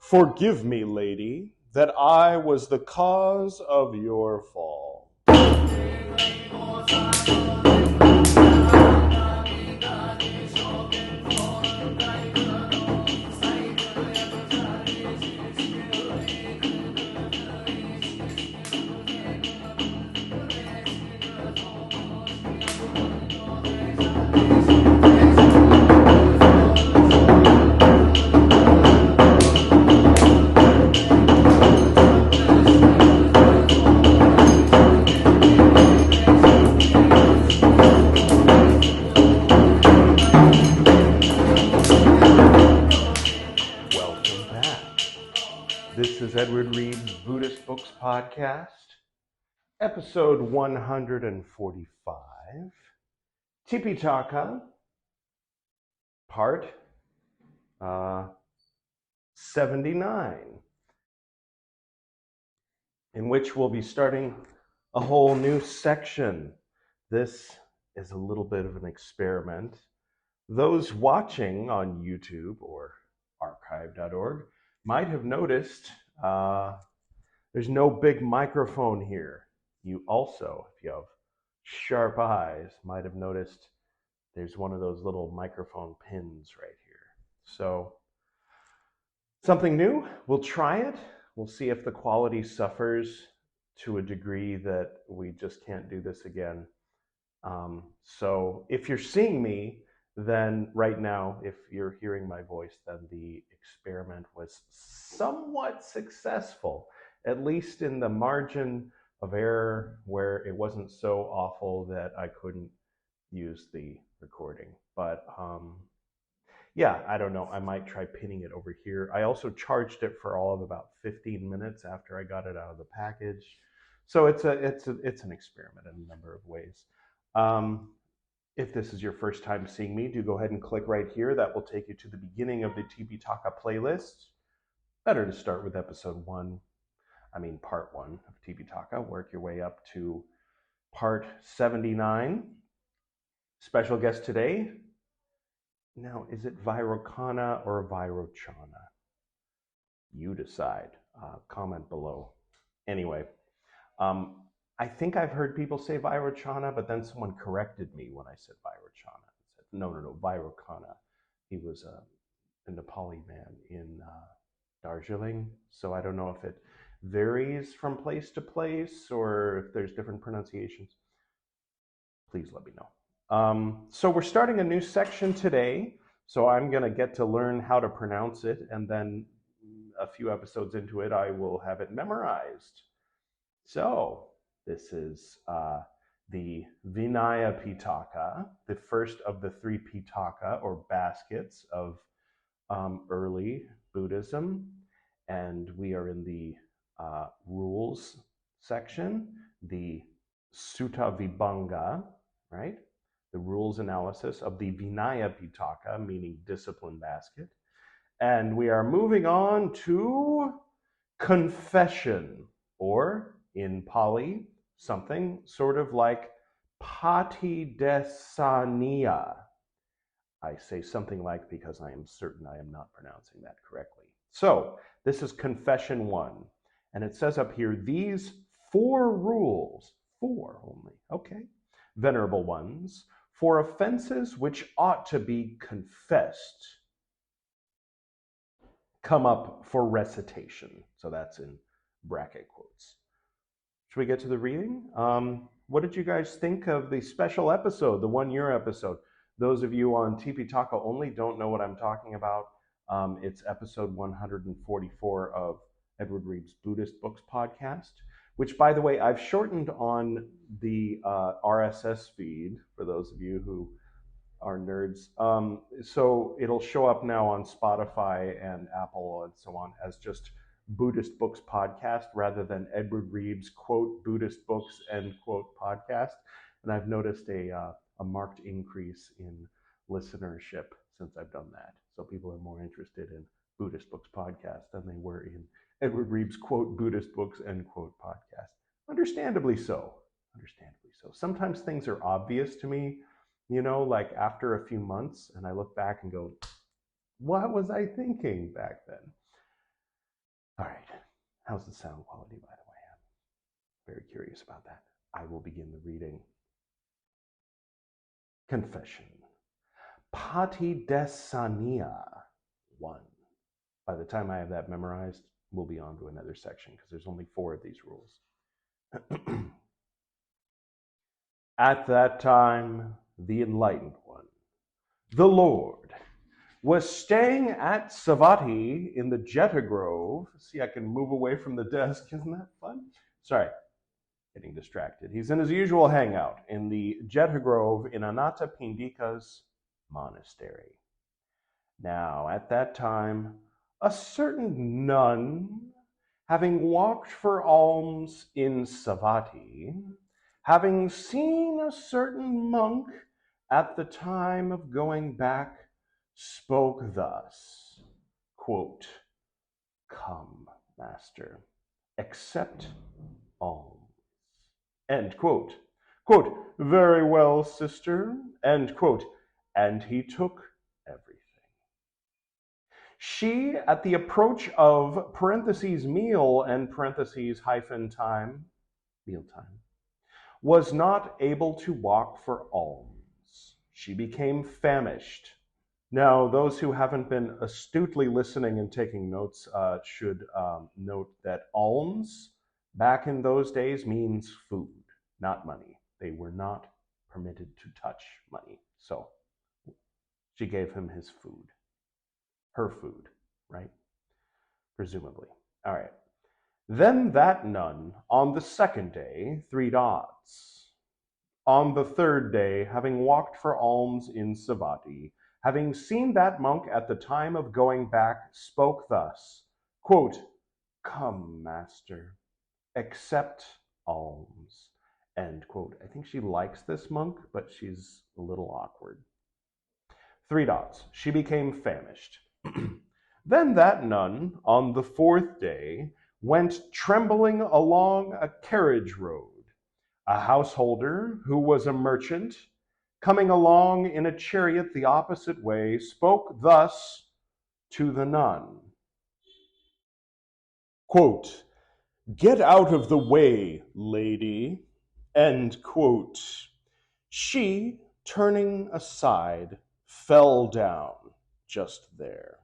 Forgive me, lady, that I was the cause of your fall. This is Edward Reed's Buddhist Books Podcast, episode 145, Tipiṭaka, part 79, in which we'll be starting a whole new section. This is a little bit of an experiment. Those watching on YouTube or archive.org might have noticed there's no big microphone here. You also, if you have sharp eyes, might have noticed there's one of those little microphone pins right here. So, something new. We'll try it. We'll see if the quality suffers to a degree that we just can't do this again. So, if you're seeing me, then right now, if you're hearing my voice, then the experiment was somewhat successful, at least in the margin of error where it wasn't so awful that I couldn't use the recording. But yeah, I don't know. I might try pinning it over here. I also charged it for all of about 15 minutes after I got it out of the package. So it's an experiment in a number of ways. If this is your first time seeing me, do go ahead and click right here. That will take you to the beginning of the Tipiṭaka playlist. Better to start with part one of Tipiṭaka. Work your way up to part 79. Special guest today. Now, is it Vairocana or Vairochana? You decide. Comment below. Anyway, I think I've heard people say Vairochana, but then someone corrected me when I said Vairochana. Said, no, Vairocana. He was a Nepali man in Darjeeling, so I don't know if it varies from place to place or if there's different pronunciations. Please let me know. So we're starting a new section today, so I'm going to get to learn how to pronounce it, and then a few episodes into it, I will have it memorized. So, this is the Vinaya Piṭaka, the first of the three Piṭaka, or baskets of early Buddhism. And we are in the rules section, the Suttavibhaṅga, right? The rules analysis of the Vinaya Piṭaka, meaning discipline basket. And we are moving on to confession, or in Pali, something sort of like Pāṭidesaniya. I say something like because I am certain I am not pronouncing that correctly. So, this is confession 1. And it says up here, these 4 rules, 4 only, okay, venerable ones, for offenses which ought to be confessed, come up for recitation. So that's in bracket quotes. Should we get to the reading? What did you guys think of the special episode, the 1-year episode? Those of you on Tipiṭaka only don't know what I'm talking about. It's episode 144 of Edward Reed's Buddhist Books Podcast, which, by the way, I've shortened on the RSS feed for those of you who are nerds. So it'll show up now on Spotify and Apple and so on as just Buddhist Books Podcast rather than Edward Reed's quote Buddhist Books end quote podcast. And I've noticed a marked increase in listenership since I've done that. So people are more interested in Buddhist Books Podcast than they were in Edward Reed's quote Buddhist Books end quote podcast. Understandably so. Sometimes things are obvious to me, like after a few months, and I look back and go, what was I thinking back then? All right. How's the sound quality, by the way? I'm very curious about that. I will begin the reading. Confession. Pāṭidesaniya 1. By the time I have that memorized, we'll be on to another section because there's only 4 of these rules. At that time, the Enlightened One, the Lord, was staying at Savatthi in the Jeta Grove. See, I can move away from the desk. Isn't that fun? Sorry, getting distracted. He's in his usual hangout in the Jeta Grove in Anathapindika's monastery. Now, at that time, a certain nun, having walked for alms in Savatthi, having seen a certain monk at the time of going back, spoke thus, quote, "Come, master, accept alms," end quote. Quote, "Very well, sister," end quote, and he took everything. She, at the approach of parentheses meal and parentheses hyphen time, mealtime, was not able to walk for alms. She became famished. Now, those who haven't been astutely listening and taking notes should note that alms back in those days means food, not money. They were not permitted to touch money. So she gave him his food. Her food, right? Presumably. All right. Then that nun, on the second day, 3 dots. On the third day, having walked for alms in Savatthi, having seen that monk at the time of going back, spoke thus, quote, "Come, master, accept alms," end quote. I think she likes this monk, but she's a little awkward. 3 dots. She became famished. Then that nun, on the 4th day, went trembling along a carriage road. A householder, who was a merchant, coming along in a chariot the opposite way, spoke thus to the nun, quote, "Get out of the way, lady," end quote. She, turning aside, fell down just there.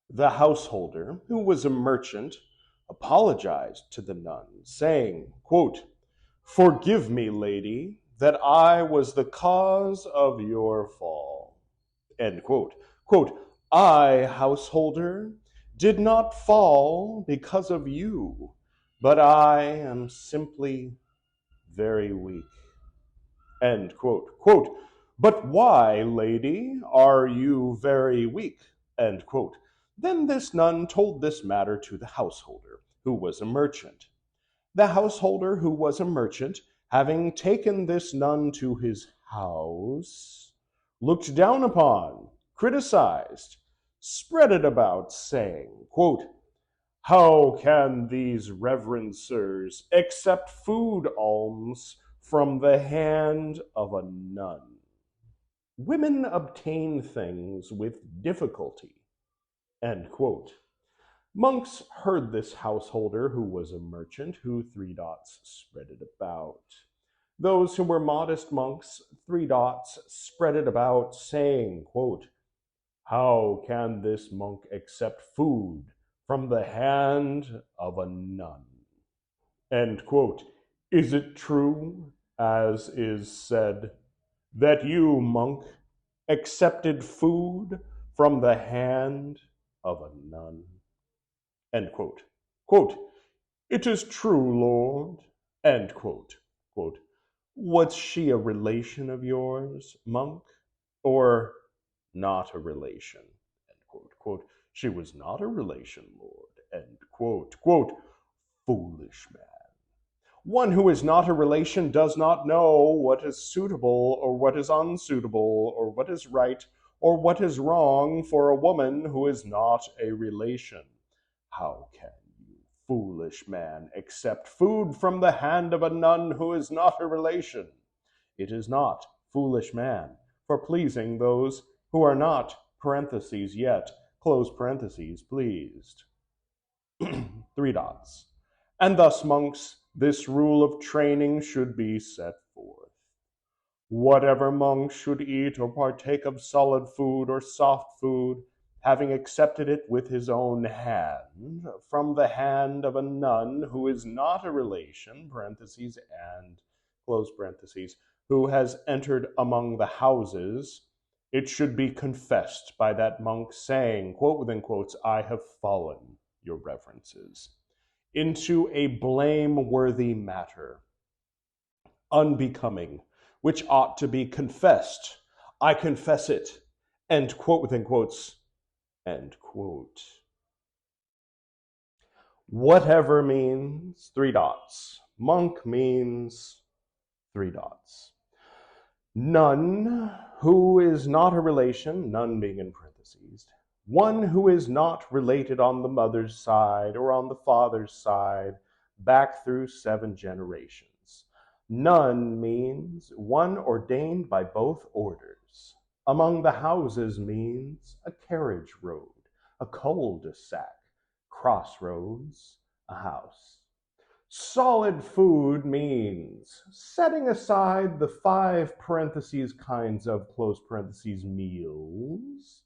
The householder, who was a merchant, apologized to the nun, saying, quote, "Forgive me, lady, that I was the cause of your fall," end quote. Quote, "I, householder, did not fall because of you, but I am simply very weak," end quote. Quote, "But why, lady, are you very weak?" End quote. Then this nun told this matter to the householder, who was a merchant. The householder, who was a merchant, having taken this nun to his house, looked down upon, criticized, spread it about, saying, quote, "How can these reverend sirs accept food alms from the hand of a nun? Women obtain things with difficulty," end quote. Monks heard this householder, who was a merchant, who 3 dots spread it about. Those who were modest monks, 3 dots spread it about, saying, quote, "How can this monk accept food from the hand of a nun?" End quote. "Is it true, as is said, that you, monk, accepted food from the hand of a nun?" End quote. Quote, "It is true, Lord." End quote. Quote, "Was she a relation of yours, monk, or not a relation?" End quote. Quote, "She was not a relation, Lord." End quote. Quote, "Foolish man. One who is not a relation does not know what is suitable or what is unsuitable, or what is right or what is wrong for a woman who is not a relation. How can you, foolish man, accept food from the hand of a nun who is not a relation? It is not, foolish man, for pleasing those who are not, parentheses, yet, close parentheses, pleased." three dots. And thus, monks, this rule of training should be set forth. Whatever monk should eat or partake of solid food or soft food, having accepted it with his own hand, from the hand of a nun who is not a relation, parentheses, and, close parentheses, who has entered among the houses, it should be confessed by that monk, saying, quote within quotes, I have fallen, your reverences, into a blameworthy matter, unbecoming, which ought to be confessed. I confess it, end quote within quotes, end quote. Whatever means three dots. Monk means three dots. None who is not a relation, none being in parentheses, one who is not related on the mother's side or on the father's side, back through 7 generations. None means one ordained by both orders. Among the houses means a carriage road, a cul-de-sac, crossroads, a house. Solid food means setting aside the 5 parentheses kinds of close parentheses meals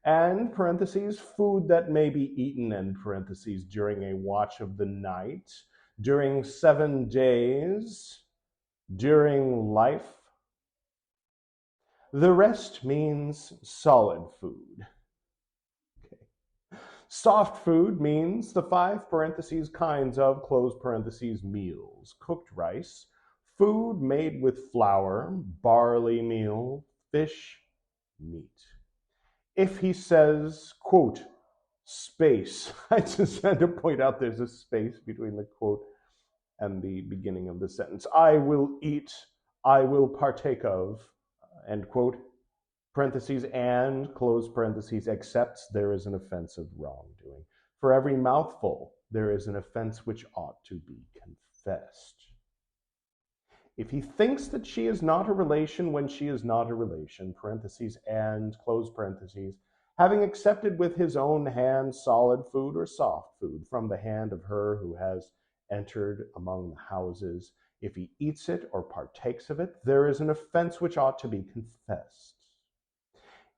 and parentheses food that may be eaten end parentheses during a watch of the night, during 7 days, during life. The rest means solid food. Soft food means the 5 parentheses kinds of close parentheses meals, cooked rice, food made with flour, barley meal, fish, meat. If he says, quote, space, I just had to point out there's a space between the quote and the beginning of the sentence. I will eat, I will partake of, end quote, parentheses, and, close parentheses, accepts there is an offense of wrongdoing. For every mouthful, there is an offense which ought to be confessed. If he thinks that she is not a relation when she is not a relation, parentheses, and, close parentheses, having accepted with his own hand solid food or soft food from the hand of her who has entered among the houses, if he eats it or partakes of it, there is an offense which ought to be confessed.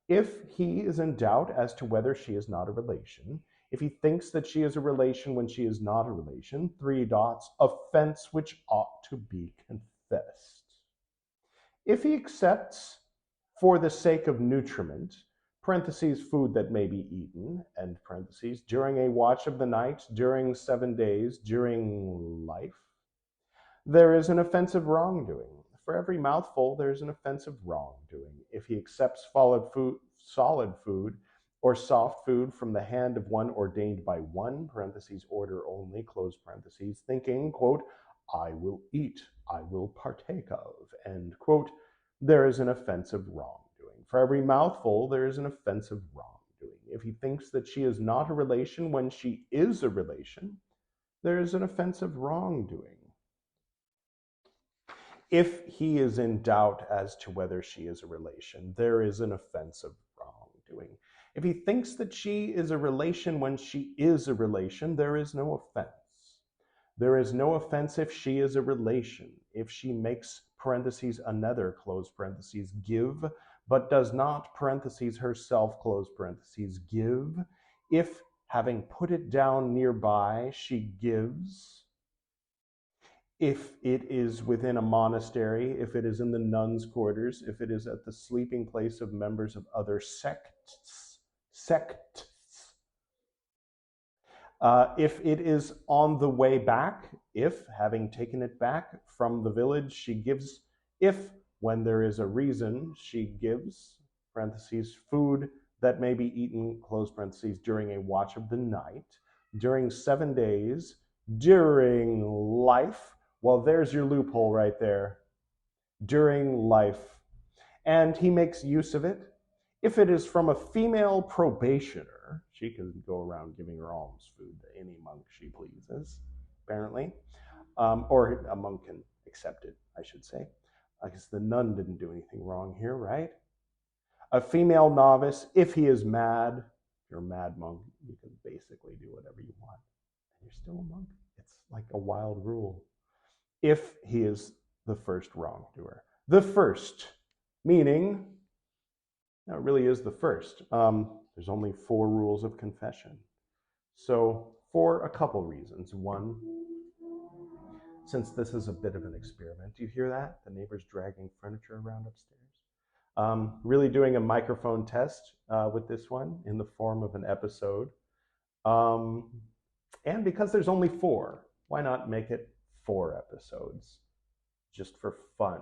If he is in doubt as to whether she is not a relation, if he thinks that she is a relation when she is not a relation, 3 dots, offense which ought to be confessed. If he accepts, for the sake of nutriment, parentheses, food that may be eaten, end parentheses, during a watch of the night, during 7 days, during life, there is an offense of wrongdoing. For every mouthful, there is an offense of wrongdoing. If he accepts solid food or soft food from the hand of one ordained by one, parentheses, order only, close parentheses, thinking, quote, I will eat, I will partake of, end quote, there is an offense of wrongdoing. For every mouthful, there is an offense of wrongdoing. If he thinks that she is not a relation when she is a relation, there is an offense of wrongdoing. If he is in doubt as to whether she is a relation, there is an offense of wrongdoing. If he thinks that she is a relation when she is a relation, there is no offense. There is no offense if she is a relation, if she makes, parentheses, another, close parentheses, give, but does not, parentheses, herself, close parentheses, give, if, having put it down nearby, she gives, if it is within a monastery, if it is in the nuns' quarters, if it is at the sleeping place of members of other sects, if it is on the way back, if, having taken it back from the village, she gives, if, when there is a reason, she gives, parentheses, food that may be eaten, close parentheses, during a watch of the night, during 7 days, during life. Well, there's your loophole right there. During life. And he makes use of it. If it is from a female probationer, she can go around giving her alms food to any monk she pleases, apparently. Or a monk can accept it, I should say. I guess the nun didn't do anything wrong here, right? A female novice, if he is mad, if you're a mad monk, you can basically do whatever you want. You're still a monk. It's like a wild rule. If he is the first wrongdoer. The first, meaning, no, it really is the first. There's only 4 rules of confession. So, for a couple reasons. One, since this is a bit of an experiment, do you hear that? The neighbor's dragging furniture around upstairs. Really doing a microphone test with this one in the form of an episode. And because there's only 4, why not make it 4 episodes just for fun?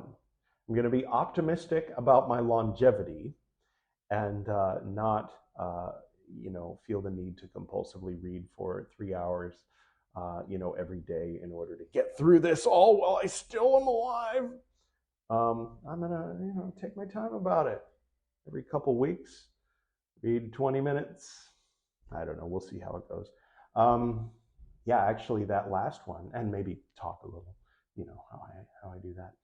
I'm going to be optimistic about my longevity and not, feel the need to compulsively read for 3 hours, every day in order to get through this all while I still am alive. I'm going to, take my time about it. Every couple weeks, read 20 minutes. I don't know. We'll see how it goes. Actually, that last one, and maybe talk a little, how I do that.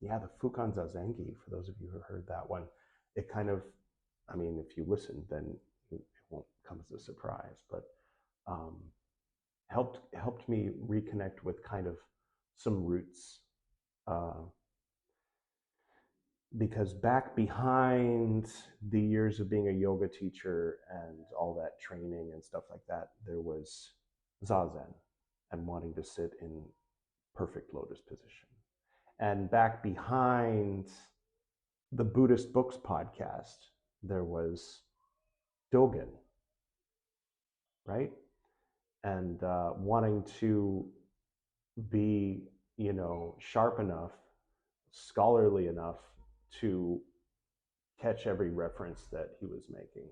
The Fukan Zazengi, for those of you who heard that one, it kind of, if you listen, then it won't come as a surprise, but helped me reconnect with kind of some roots. Because back behind the years of being a yoga teacher and all that training and stuff like that, there was Zazen and wanting to sit in perfect lotus position. And back behind the Buddhist Books podcast, there was Dogen, right? And wanting to be, sharp enough, scholarly enough to catch every reference that he was making,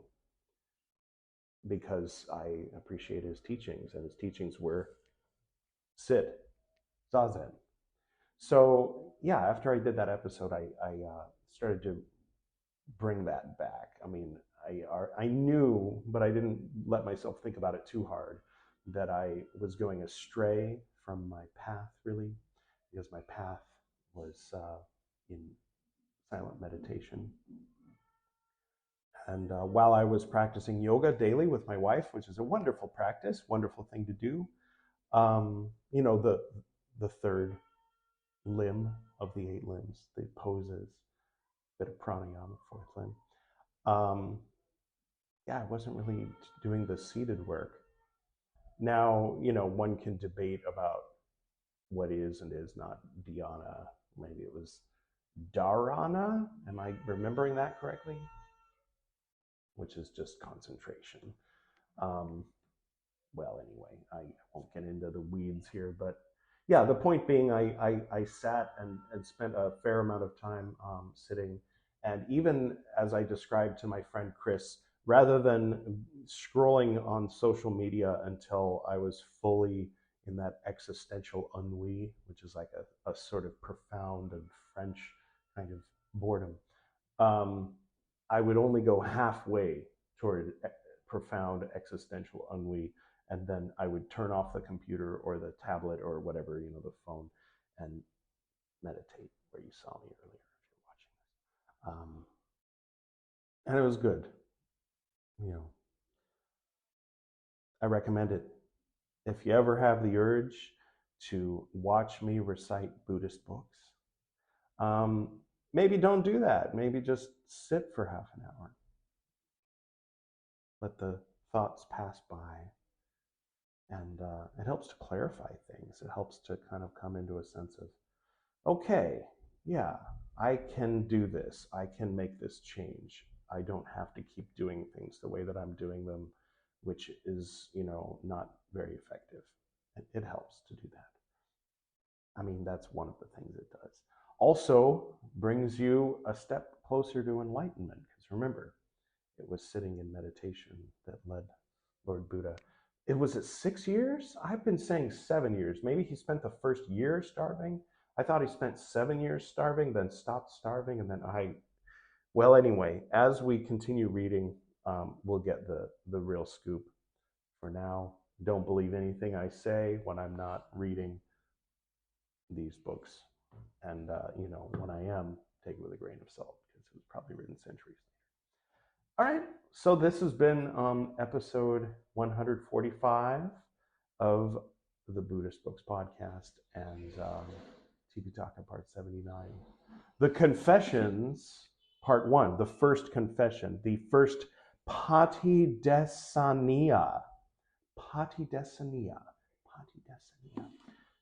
because I appreciate his teachings, and his teachings were sit, zazen. So after I did that episode, I started to bring that back. I knew, but I didn't let myself think about it too hard, that I was going astray from my path, really, because my path was in silent meditation. And while I was practicing yoga daily with my wife, which is a wonderful practice, wonderful thing to do, the third limb of the 8 limbs, the poses, bit of pranayama, 4th limb. I wasn't really doing the seated work. Now, one can debate about what is and is not dhyana. Maybe it was dharana. Am I remembering that correctly? Which is just concentration. Anyway, I won't get into the weeds here, but the point being, I sat and spent a fair amount of time sitting. And even as I described to my friend Chris, rather than scrolling on social media until I was fully in that existential ennui, which is like a sort of profound and French kind of boredom, I would only go halfway toward profound existential ennui, and then I would turn off the computer or the tablet or whatever, the phone, and meditate, where you saw me earlier if you're watching this. And it was good. I recommend it. If you ever have the urge to watch me recite Buddhist books, maybe don't do that. Maybe just sit for half an hour. Let the thoughts pass by. And it helps to clarify things. It helps to kind of come into a sense of, okay, I can do this. I can make this change. I don't have to keep doing things the way that I'm doing them, which is, not very effective. It helps to do that. That's one of the things it does. Also brings you a step closer to enlightenment, because remember, it was sitting in meditation that led Lord Buddha. It was at 6 years? I've been saying 7 years. Maybe he spent the first year starving. I thought he spent 7 years starving, then stopped starving, and then anyway, as we continue reading, we'll get the real scoop. For now, don't believe anything I say when I'm not reading these books. And, when I am, take it with a grain of salt, because it was probably written centuries later. All right, so this has been episode 145 of the Buddhist Books podcast and Tipiṭaka Part 79. The Confessions, Part 1, the first confession, the first Pāṭidesaniya. Pāṭidesaniya. Pāṭidesaniya.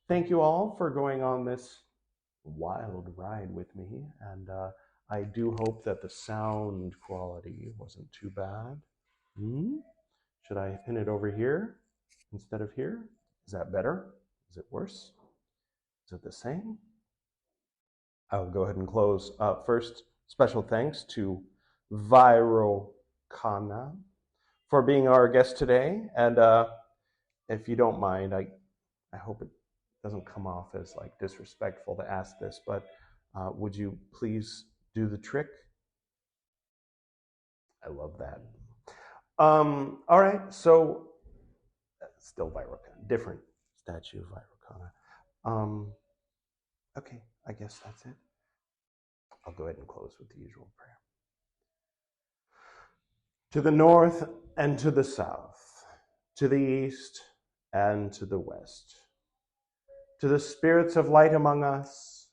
Thank you all for going on this wild ride with me, and I do hope that the sound quality wasn't too bad. Should I pin it over here instead of here? Is that better? Is it worse? Is it the same? I'll go ahead and close. First, special thanks to Vairocana for being our guest today. And if you don't mind, I hope it doesn't come off as like disrespectful to ask this, but would you please do the trick? I love that. All right, so still Vairocana, different statue of Vairocana. Okay, I guess that's it. I'll go ahead and close with the usual prayer. To the north and to the south, to the east and to the west, to the spirits of light among us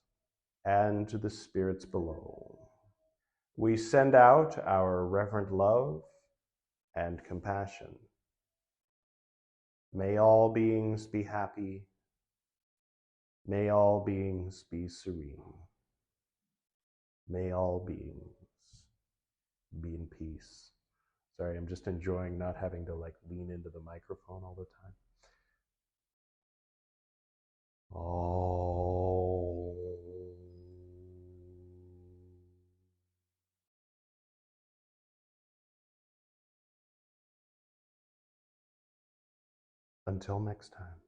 and to the spirits below, we send out our reverent love and compassion. May all beings be happy. May all beings be serene. May all beings be in peace. Sorry, I'm just enjoying not having to like lean into the microphone all the time. Oh. Until next time.